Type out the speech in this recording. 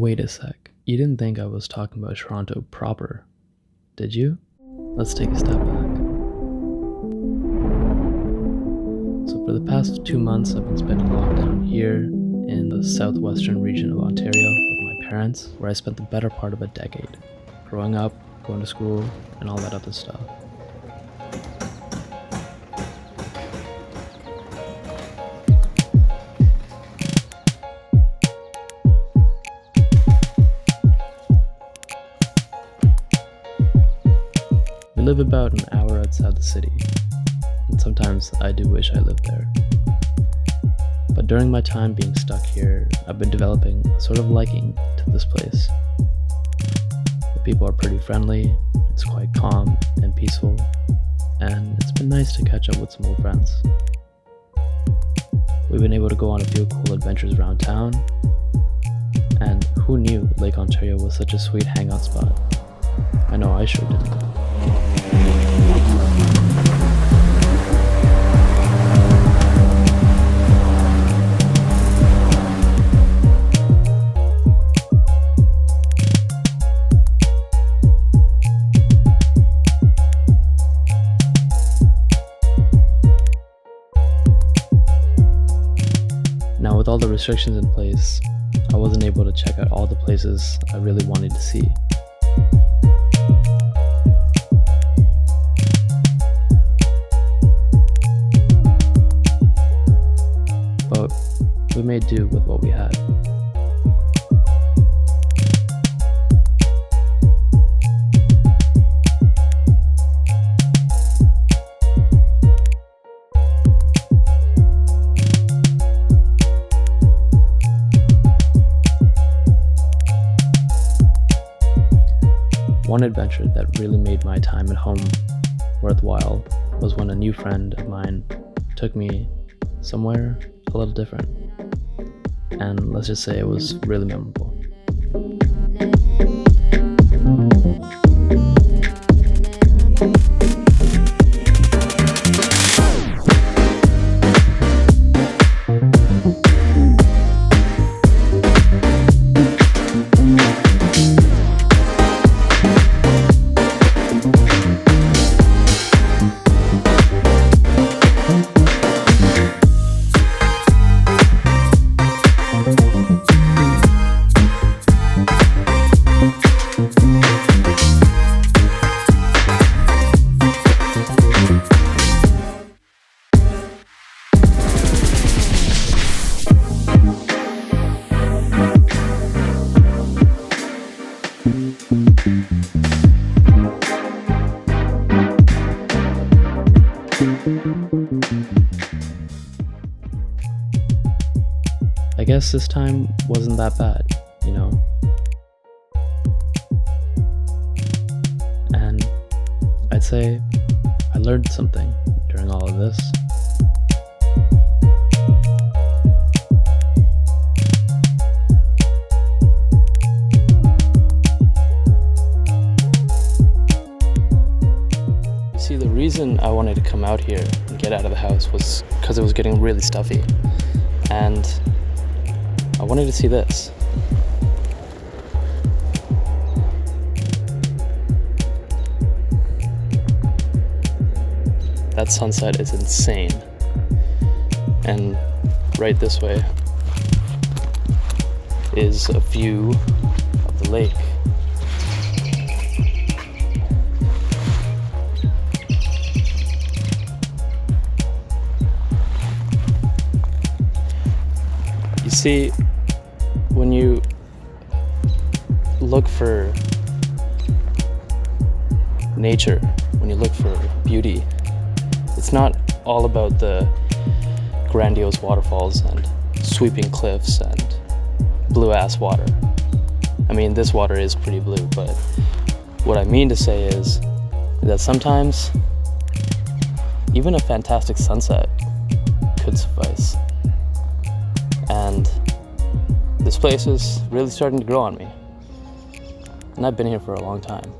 Wait a sec, you didn't think I was talking about Toronto proper, did you? Let's take a step back. So for the past 2 months, I've been spending lockdown here in the southwestern region of Ontario with my parents, where I spent the better part of a decade, growing up, going to school, and all that other stuff. We live about an hour outside the city, and sometimes I do wish I lived there. But during my time being stuck here, I've been developing a sort of liking to this place. The people are pretty friendly, it's quite calm and peaceful, and it's been nice to catch up with some old friends. We've been able to go on a few cool adventures around town, and who knew Lake Ontario was such a sweet hangout spot? I know I sure didn't. Now, with all the restrictions in place, I wasn't able to check out all the places I really wanted to see. But we made do with what we had. One adventure that really made my time at home worthwhile was when a new friend of mine took me somewhere a little different. And let's just say it was really memorable. I guess this time wasn't that bad, you know? And I'd say I learned something during all of this. You see, the reason I wanted to come out here and get out of the house was because it was getting really stuffy. And I wanted to see this. That sunset is insane. And right this way is a view of the lake. You see, when you look for nature, when you look for beauty, it's not all about the grandiose waterfalls and sweeping cliffs and blue-ass water. I mean, this water is pretty blue, but what I mean to say is that sometimes even a fantastic sunset could suffice. And this place is really starting to grow on me. And I've been here for a long time.